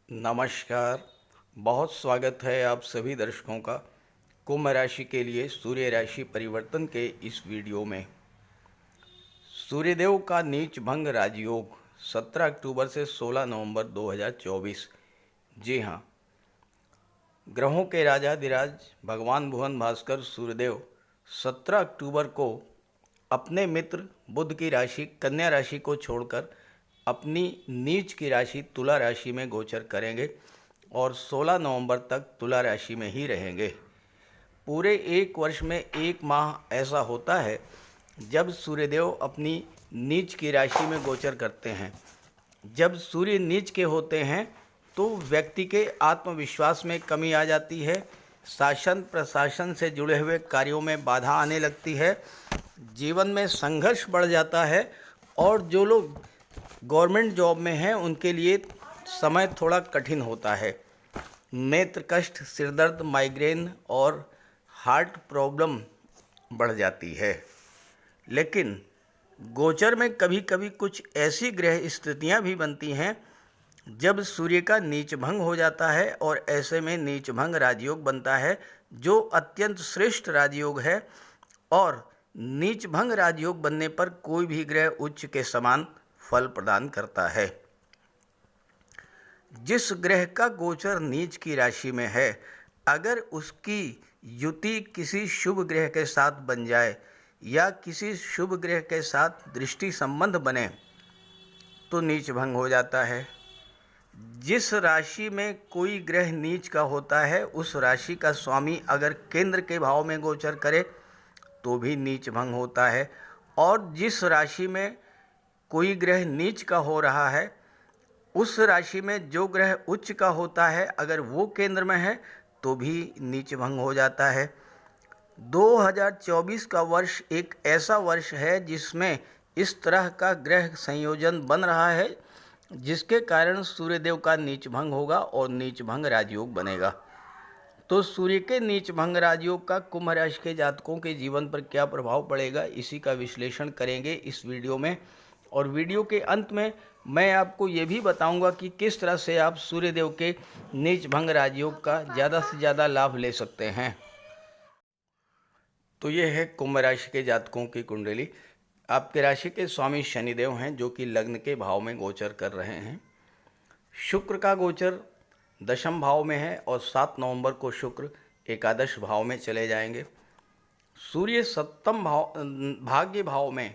नमस्कार। बहुत स्वागत है आप सभी दर्शकों का कुंभ राशि के लिए सूर्य राशि परिवर्तन के इस वीडियो में। सूर्यदेव का नीच भंग राजयोग 17 अक्टूबर से 16 नवंबर 2024। जी हाँ, ग्रहों के राजाधिराज भगवान भुवन भास्कर सूर्यदेव 17 अक्टूबर को अपने मित्र बुध की राशि कन्या राशि को छोड़कर अपनी नीच की राशि तुला राशि में गोचर करेंगे और 16 नवंबर तक तुला राशि में ही रहेंगे। पूरे एक वर्ष में एक माह ऐसा होता है जब सूर्यदेव अपनी नीच की राशि में गोचर करते हैं। जब सूर्य नीच के होते हैं तो व्यक्ति के आत्मविश्वास में कमी आ जाती है, शासन प्रशासन से जुड़े हुए कार्यों में बाधा आने लगती है, जीवन में संघर्ष बढ़ जाता है और जो लोग गवर्नमेंट जॉब में हैं उनके लिए समय थोड़ा कठिन होता है। नेत्र कष्ट, सिरदर्द, माइग्रेन और हार्ट प्रॉब्लम बढ़ जाती है। लेकिन गोचर में कभी कभी कुछ ऐसी ग्रह स्थितियां भी बनती हैं जब सूर्य का नीच भंग हो जाता है और ऐसे में नीच भंग राजयोग बनता है जो अत्यंत श्रेष्ठ राजयोग है। और नीच भंग राजयोग बनने पर कोई भी ग्रह उच्च के समान फल प्रदान करता है। जिस ग्रह का गोचर नीच की राशि में है, अगर उसकी युति किसी शुभ ग्रह के साथ बन जाए या किसी शुभ ग्रह के साथ दृष्टि संबंध बने तो नीच भंग हो जाता है। जिस राशि में कोई ग्रह नीच का होता है उस राशि का स्वामी अगर केंद्र के भाव में गोचर करे तो भी नीच भंग होता है। और जिस राशि में कोई ग्रह नीच का हो रहा है उस राशि में जो ग्रह उच्च का होता है अगर वो केंद्र में है तो भी नीच भंग हो जाता है। 2024 का वर्ष एक ऐसा वर्ष है जिसमें इस तरह का ग्रह संयोजन बन रहा है जिसके कारण सूर्यदेव का नीच भंग होगा और नीच भंग राजयोग बनेगा। तो सूर्य के नीच भंग राजयोग का कुंभ राशि के जातकों के जीवन पर क्या प्रभाव पड़ेगा, इसी का विश्लेषण करेंगे इस वीडियो में। और वीडियो के अंत में मैं आपको ये भी बताऊंगा कि किस तरह से आप सूर्यदेव के नीच भंग राजयोग का ज़्यादा से ज़्यादा लाभ ले सकते हैं। तो ये है कुंभ राशि के जातकों की कुंडली। आपके राशि के स्वामी शनिदेव हैं जो कि लग्न के भाव में गोचर कर रहे हैं। शुक्र का गोचर दशम भाव में है और 7 नवंबर को शुक्र एकादश भाव में चले जाएंगे। सूर्य सप्तम भाग्य भाव में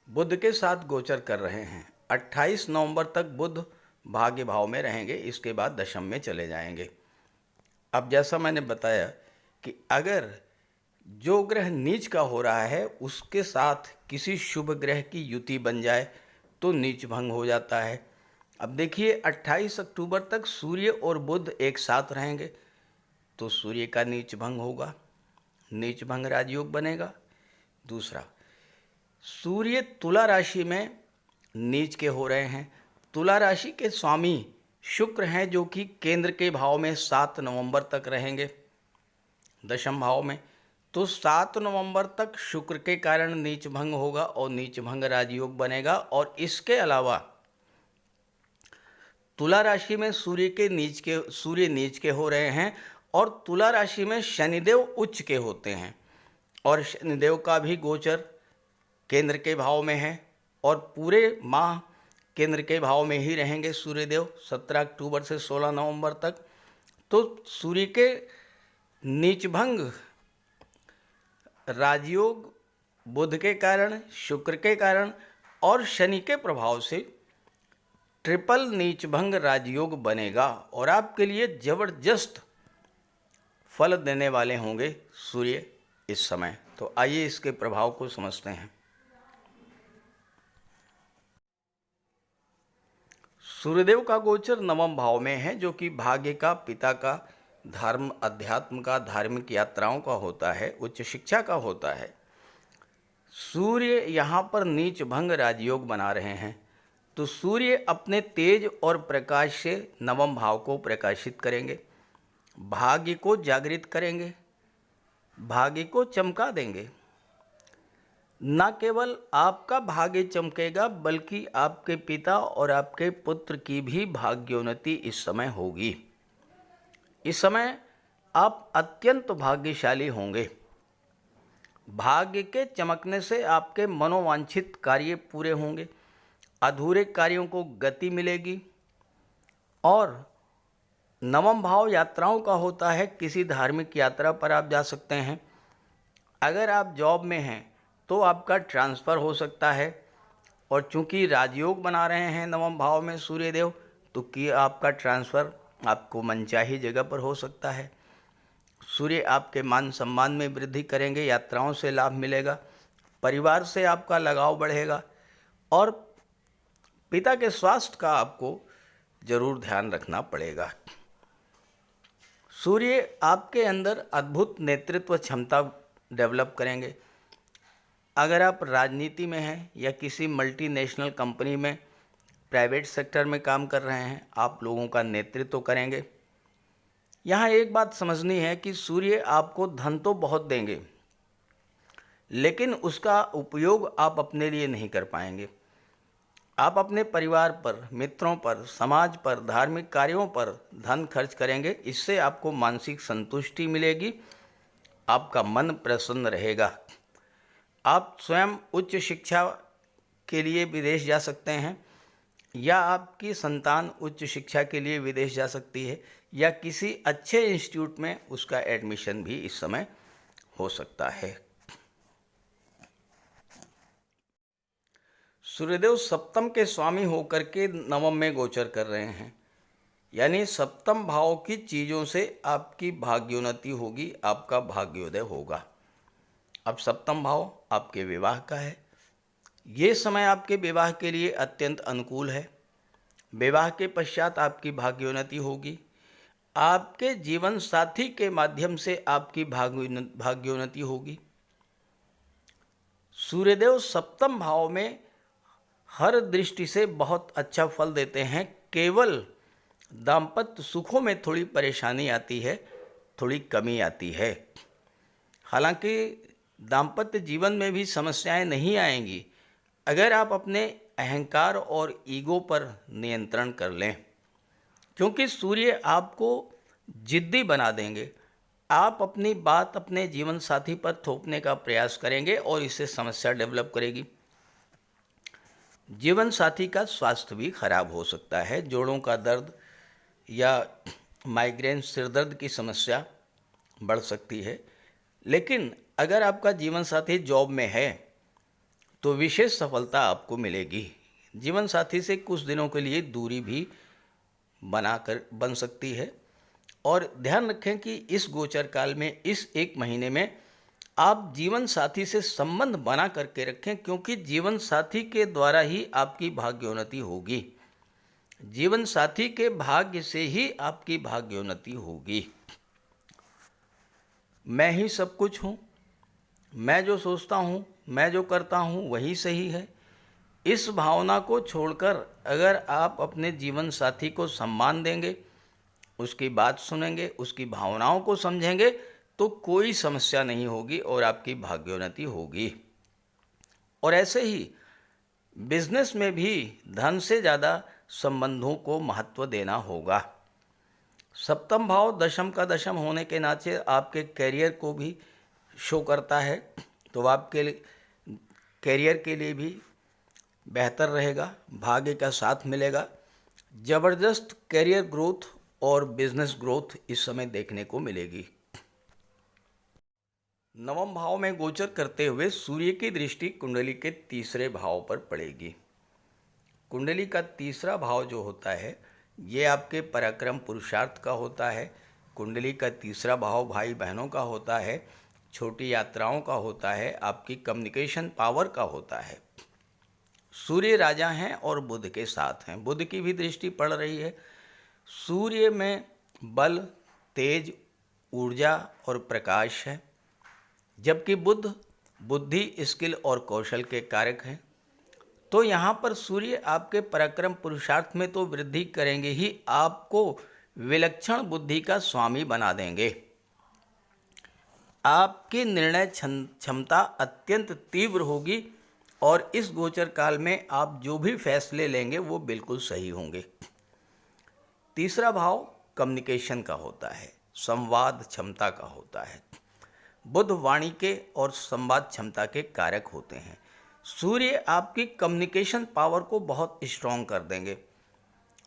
बुध के साथ गोचर कर रहे हैं। 28 नवंबर तक बुध भाग्य भाव में रहेंगे, इसके बाद दशम में चले जाएंगे। अब जैसा मैंने बताया कि अगर जो ग्रह नीच का हो रहा है उसके साथ किसी शुभ ग्रह की युति बन जाए तो नीच भंग हो जाता है। अब देखिए 28 अक्टूबर तक सूर्य और बुध एक साथ रहेंगे तो सूर्य का नीच भंग होगा, नीच भंग राजयोग बनेगा। दूसरा, सूर्य तुला राशि में नीच के हो रहे हैं। तुला राशि के स्वामी शुक्र हैं जो कि केंद्र के भाव में 7 नवंबर तक रहेंगे, दशम भाव में। तो 7 नवंबर तक शुक्र के कारण नीच भंग होगा और नीच भंग राजयोग बनेगा। और इसके अलावा तुला राशि में सूर्य नीच के हो रहे हैं और तुला राशि में शनिदेव उच्च के होते हैं और शनिदेव का भी गोचर केंद्र के भाव में है और पूरे माह केंद्र के भाव में ही रहेंगे सूर्यदेव 17 अक्टूबर से 16 नवंबर तक। तो सूर्य के नीचभंग राजयोग बुध के कारण, शुक्र के कारण और शनि के प्रभाव से ट्रिपल नीचभंग राजयोग बनेगा और आपके लिए जबरदस्त फल देने वाले होंगे सूर्य इस समय। तो आइए इसके प्रभाव को समझते हैं। सूर्यदेव का गोचर नवम भाव में है जो कि भाग्य का, पिता का, धर्म, अध्यात्म का, धार्मिक यात्राओं का होता है, उच्च शिक्षा का होता है। सूर्य यहाँ पर नीच भंग राजयोग बना रहे हैं तो सूर्य अपने तेज और प्रकाश से नवम भाव को प्रकाशित करेंगे, भाग्य को जागृत करेंगे, भाग्य को चमका देंगे। न केवल आपका भाग्य चमकेगा बल्कि आपके पिता और आपके पुत्र की भी भाग्योन्नति इस समय होगी। इस समय आप अत्यंत भाग्यशाली होंगे। भाग्य के चमकने से आपके मनोवांछित कार्य पूरे होंगे, अधूरे कार्यों को गति मिलेगी। और नवम भाव यात्राओं का होता है, किसी धार्मिक यात्रा पर आप जा सकते हैं। अगर आप जॉब में हैं तो आपका ट्रांसफ़र हो सकता है, और चूंकि राजयोग बना रहे हैं नवम भाव में सूर्यदेव, तो कि आपका ट्रांसफ़र आपको मनचाही जगह पर हो सकता है। सूर्य आपके मान सम्मान में वृद्धि करेंगे, यात्राओं से लाभ मिलेगा, परिवार से आपका लगाव बढ़ेगा, और पिता के स्वास्थ्य का आपको जरूर ध्यान रखना पड़ेगा। सूर्य आपके अंदर अद्भुत नेतृत्व क्षमता डेवलप करेंगे। अगर आप राजनीति में हैं या किसी मल्टीनेशनल कंपनी में प्राइवेट सेक्टर में काम कर रहे हैं, आप लोगों का नेतृत्व करेंगे। यहाँ एक बात समझनी है कि सूर्य आपको धन तो बहुत देंगे, लेकिन उसका उपयोग आप अपने लिए नहीं कर पाएंगे। आप अपने परिवार पर, मित्रों पर, समाज पर, धार्मिक कार्यों पर धन खर्च करेंगे। इससे आपको मानसिक संतुष्टि मिलेगी, आपका मन प्रसन्न रहेगा। आप स्वयं उच्च शिक्षा के लिए विदेश जा सकते हैं, या आपकी संतान उच्च शिक्षा के लिए विदेश जा सकती है, या किसी अच्छे इंस्टीट्यूट में उसका एडमिशन भी इस समय हो सकता है। सूर्यदेव सप्तम के स्वामी होकर के नवम में गोचर कर रहे हैं, यानी सप्तम भाव की चीज़ों से आपकी भाग्योन्नति होगी, आपका भाग्योदय होगा। अब सप्तम भाव आपके विवाह का है। ये समय आपके विवाह के लिए अत्यंत अनुकूल है। विवाह के पश्चात आपकी भाग्योन्नति होगी। आपके जीवन साथी के माध्यम से आपकी भाग्योन्नति होगी। सूर्यदेव सप्तम भाव में हर दृष्टि से बहुत अच्छा फल देते हैं। केवल दाम्पत्य सुखों में थोड़ी परेशानी आती है, थोड़ी कमी आती है। हालांकि दाम्पत्य जीवन में भी समस्याएं नहीं आएंगी अगर आप अपने अहंकार और ईगो पर नियंत्रण कर लें, क्योंकि सूर्य आपको जिद्दी बना देंगे। आप अपनी बात अपने जीवन साथी पर थोपने का प्रयास करेंगे और इससे समस्या डेवलप करेगी। जीवन साथी का स्वास्थ्य भी खराब हो सकता है। जोड़ों का दर्द या माइग्रेन, सिरदर्द की समस्या बढ़ सकती है। लेकिन अगर आपका जीवन साथी जॉब में है तो विशेष सफलता आपको मिलेगी। जीवन साथी से कुछ दिनों के लिए दूरी भी बन सकती है। और ध्यान रखें कि इस गोचर काल में, इस एक महीने में आप जीवन साथी से संबंध बना करके रखें, क्योंकि जीवन साथी के द्वारा ही आपकी भाग्योन्नति होगी। जीवन साथी के भाग्य से ही आपकी भाग्योन्नति होगी। मैं ही सब कुछ हूँ, मैं जो सोचता हूँ, मैं जो करता हूँ वही सही है। इस भावना को छोड़कर अगर आप अपने जीवन साथी को सम्मान देंगे, उसकी बात सुनेंगे, उसकी भावनाओं को समझेंगे, तो कोई समस्या नहीं होगी और आपकी भाग्योन्नति होगी। और ऐसे ही बिजनेस में भी धन से ज़्यादा संबंधों को महत्व देना होगा। सप्तम भाव दशम का दशम होने के नाते आपके कैरियर को भी शो करता है, तो आपके कैरियर के लिए भी बेहतर रहेगा, भाग्य का साथ मिलेगा। ज़बरदस्त कैरियर ग्रोथ और बिजनेस ग्रोथ इस समय देखने को मिलेगी। नवम भाव में गोचर करते हुए सूर्य की दृष्टि कुंडली के तीसरे भाव पर पड़ेगी। कुंडली का तीसरा भाव जो होता है ये आपके पराक्रम पुरुषार्थ का होता है। कुंडली का तीसरा भाव भाई बहनों का होता है, छोटी यात्राओं का होता है, आपकी कम्युनिकेशन पावर का होता है। सूर्य राजा हैं और बुध के साथ हैं, बुध की भी दृष्टि पड़ रही है। सूर्य में बल, तेज, ऊर्जा और प्रकाश है, जबकि बुध बुद्धि, स्किल और कौशल के कारक हैं। तो यहाँ पर सूर्य आपके पराक्रम पुरुषार्थ में तो वृद्धि करेंगे ही, आपको विलक्षण बुद्धि का स्वामी बना देंगे। आपकी निर्णय क्षमता अत्यंत तीव्र होगी और इस गोचर काल में आप जो भी फैसले लेंगे वो बिल्कुल सही होंगे। तीसरा भाव कम्युनिकेशन का होता है, संवाद क्षमता का होता है। बुध वाणी के और संवाद क्षमता के कारक होते हैं। सूर्य आपकी कम्युनिकेशन पावर को बहुत स्ट्रॉन्ग कर देंगे।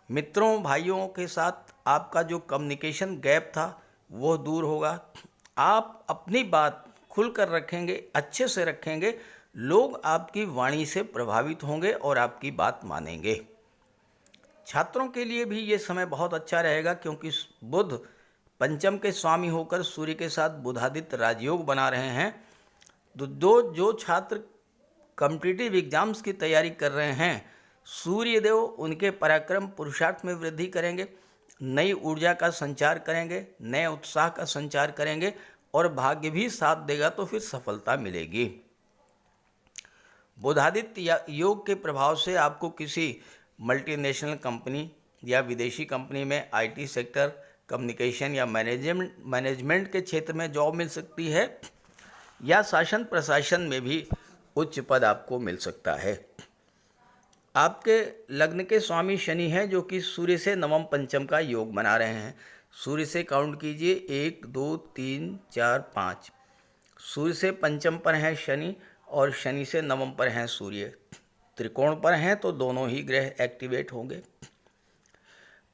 मित्रों भाइयों के साथ आपका जो कम्युनिकेशन गैप था वो दूर होगा। आप अपनी बात खुलकर रखेंगे, अच्छे से रखेंगे, लोग आपकी वाणी से प्रभावित होंगे और आपकी बात मानेंगे। छात्रों के लिए भी ये समय बहुत अच्छा रहेगा क्योंकि बुध पंचम के स्वामी होकर सूर्य के साथ बुधादित्य राजयोग बना रहे हैं। तो जो छात्र कॉम्पिटिटिव एग्जाम्स की तैयारी कर रहे हैं, सूर्यदेव उनके पराक्रम पुरुषार्थ में वृद्धि करेंगे, नई ऊर्जा का संचार करेंगे, नए उत्साह का संचार करेंगे और भाग्य भी साथ देगा तो फिर सफलता मिलेगी। बुधादित्य योग के प्रभाव से आपको किसी मल्टीनेशनल कंपनी या विदेशी कंपनी में आईटी सेक्टर, कम्युनिकेशन या मैनेजमेंट के क्षेत्र में जॉब मिल सकती है या शासन प्रशासन में भी उच्च पद आपको मिल सकता है। आपके लग्न के स्वामी शनि हैं जो कि सूर्य से नवम पंचम का योग बना रहे हैं। सूर्य से काउंट कीजिए 1 2 3 4 5। सूर्य से पंचम पर हैं शनि और शनि से नवम पर हैं सूर्य। त्रिकोण पर हैं तो दोनों ही ग्रह एक्टिवेट होंगे।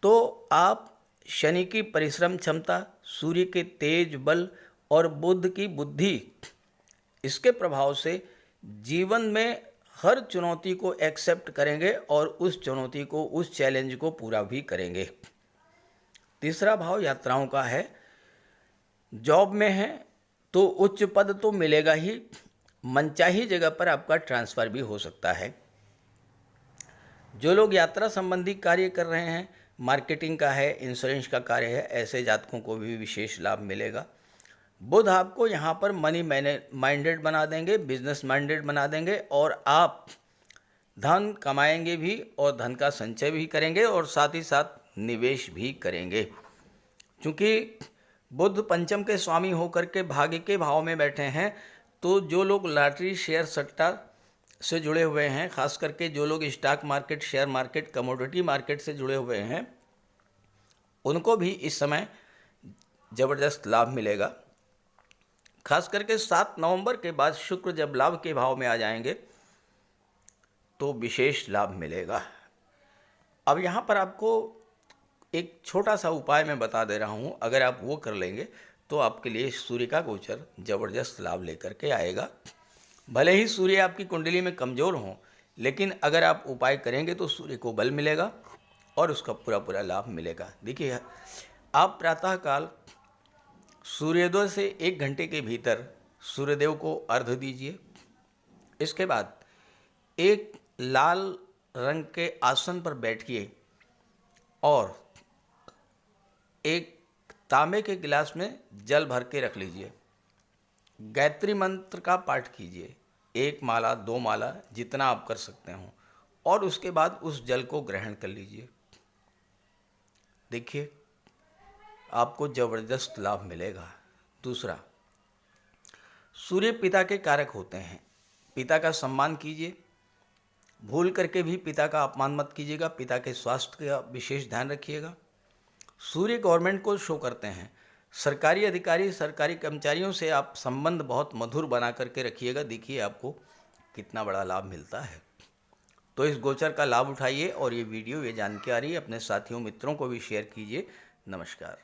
तो आप शनि की परिश्रम क्षमता, सूर्य के तेज बल और बुध की बुद्धि, इसके प्रभाव से जीवन में हर चुनौती को एक्सेप्ट करेंगे और उस चुनौती को, उस चैलेंज को पूरा भी करेंगे। तीसरा भाव यात्राओं का है। जॉब में है तो उच्च पद तो मिलेगा ही, मनचाही जगह पर आपका ट्रांसफ़र भी हो सकता है। जो लोग यात्रा संबंधी कार्य कर रहे हैं, मार्केटिंग का है, इंश्योरेंस का कार्य है, ऐसे जातकों को भी विशेष लाभ मिलेगा। बुध आपको यहाँ पर मनी माइंडेड बना देंगे, बिजनेस माइंडेड बना देंगे और आप धन कमाएंगे भी और धन का संचय भी करेंगे और साथ ही साथ निवेश भी करेंगे। क्योंकि बुध पंचम के स्वामी होकर के भाग्य के भाव में बैठे हैं, तो जो लोग लॉटरी, शेयर सट्टा से जुड़े हुए हैं, खास करके जो लोग stock market, share market, commodity market से जुड़े हुए हैं, उनको भी इस समय ज़बरदस्त लाभ मिलेगा। खास करके 7 नवंबर के बाद शुक्र जब लाभ के भाव में आ जाएंगे तो विशेष लाभ मिलेगा। अब यहाँ पर आपको एक छोटा सा उपाय मैं बता दे रहा हूँ, अगर आप वो कर लेंगे तो आपके लिए सूर्य का गोचर ज़बरदस्त लाभ लेकर के आएगा। भले ही सूर्य आपकी कुंडली में कमज़ोर हों, लेकिन अगर आप उपाय करेंगे तो सूर्य को बल मिलेगा और उसका पूरा लाभ मिलेगा। देखिए, आप प्रातःकाल सूर्योदय से 1 घंटे के भीतर सूर्यदेव को अर्घ्य दीजिए। इसके बाद एक लाल रंग के आसन पर बैठिए और एक तांबे के गिलास में जल भर के रख लीजिए। गायत्री मंत्र का पाठ कीजिए, 1 माला 2 माला जितना आप कर सकते हो, और उसके बाद उस जल को ग्रहण कर लीजिए। देखिए, आपको ज़बरदस्त लाभ मिलेगा। दूसरा, सूर्य पिता के कारक होते हैं। पिता का सम्मान कीजिए, भूल करके भी पिता का अपमान मत कीजिएगा। पिता के स्वास्थ्य का विशेष ध्यान रखिएगा। सूर्य गवर्नमेंट को शो करते हैं। सरकारी अधिकारी, सरकारी कर्मचारियों से आप संबंध बहुत मधुर बना करके रखिएगा। देखिए आपको कितना बड़ा लाभ मिलता है। तो इस गोचर का लाभ उठाइए और ये वीडियो, ये जानकारी अपने साथियों, मित्रों को भी शेयर कीजिए। नमस्कार।